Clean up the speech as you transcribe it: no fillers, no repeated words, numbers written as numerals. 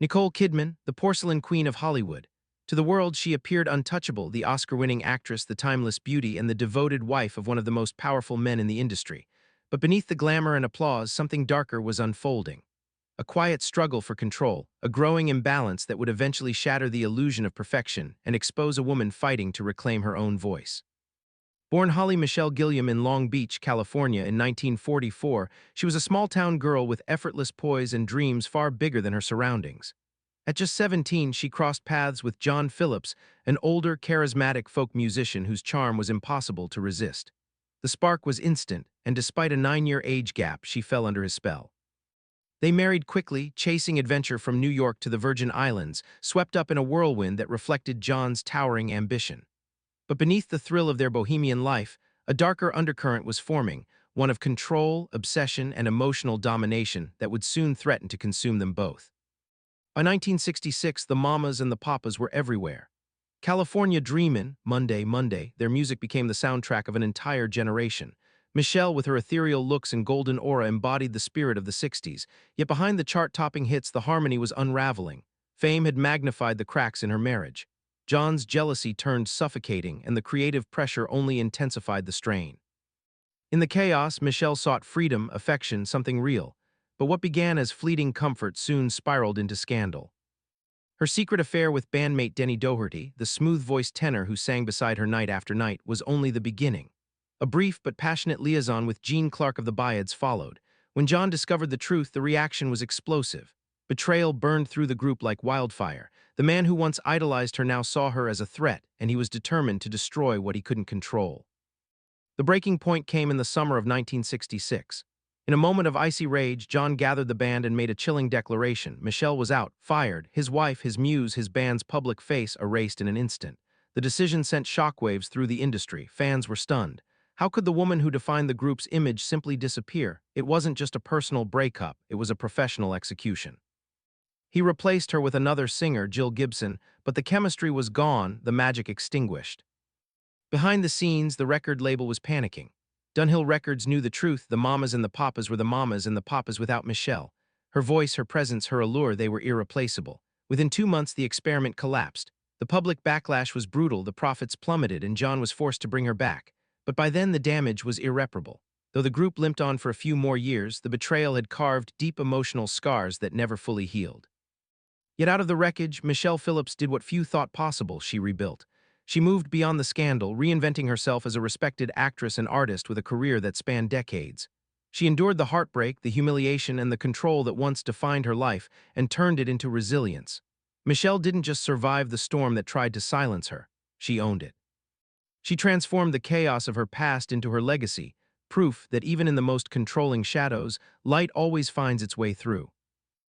Nicole Kidman, the porcelain queen of Hollywood. To the world, she appeared untouchable, the Oscar-winning actress, the timeless beauty, and the devoted wife of one of the most powerful men in the industry. But beneath the glamour and applause, something darker was unfolding. A quiet struggle for control, a growing imbalance that would eventually shatter the illusion of perfection and expose a woman fighting to reclaim her own voice. Born Holly Michelle Gilliam in Long Beach, California in 1944, she was a small-town girl with effortless poise and dreams far bigger than her surroundings. At just 17, she crossed paths with John Phillips, an older, charismatic folk musician whose charm was impossible to resist. The spark was instant, and despite a 9-year age gap, she fell under his spell. They married quickly, chasing adventure from New York to the Virgin Islands, swept up in a whirlwind that reflected John's towering ambition. But beneath the thrill of their bohemian life, a darker undercurrent was forming, one of control, obsession, and emotional domination that would soon threaten to consume them both. By 1966, the mamas and the papas were everywhere. California Dreamin', Monday, Monday, their music became the soundtrack of an entire generation. Michelle, with her ethereal looks and golden aura, embodied the spirit of the 60s, yet behind the chart-topping hits, the harmony was unraveling. Fame had magnified the cracks in her marriage. John's jealousy turned suffocating, and the creative pressure only intensified the strain. In the chaos, Michelle sought freedom, affection, something real. But what began as fleeting comfort soon spiraled into scandal. Her secret affair with bandmate Denny Doherty, the smooth-voiced tenor who sang beside her night after night, was only the beginning. A brief but passionate liaison with Gene Clark of the Byads followed. When John discovered the truth, the reaction was explosive. Betrayal burned through the group like wildfire. The man who once idolized her now saw her as a threat, and he was determined to destroy what he couldn't control. The breaking point came in the summer of 1966. In a moment of icy rage, John gathered the band and made a chilling declaration. Michelle was out, fired, his wife, his muse, his band's public face erased in an instant. The decision sent shockwaves through the industry. Fans were stunned. How could the woman who defined the group's image simply disappear? It wasn't just a personal breakup, it was a professional execution. He replaced her with another singer, Jill Gibson, but the chemistry was gone, the magic extinguished. Behind the scenes, the record label was panicking. Dunhill Records knew the truth. The mamas and the papas were the mamas and the papas without Michelle. Her voice, her presence, her allure, they were irreplaceable. Within 2 months, the experiment collapsed. The public backlash was brutal, the profits plummeted, and John was forced to bring her back. But by then, the damage was irreparable. Though the group limped on for a few more years, the betrayal had carved deep emotional scars that never fully healed. Yet out of the wreckage, Michelle Phillips did what few thought possible. She rebuilt. She moved beyond the scandal, reinventing herself as a respected actress and artist with a career that spanned decades. She endured the heartbreak, the humiliation, and the control that once defined her life and turned it into resilience. Michelle didn't just survive the storm that tried to silence her, she owned it. She transformed the chaos of her past into her legacy, proof that even in the most controlling shadows, light always finds its way through.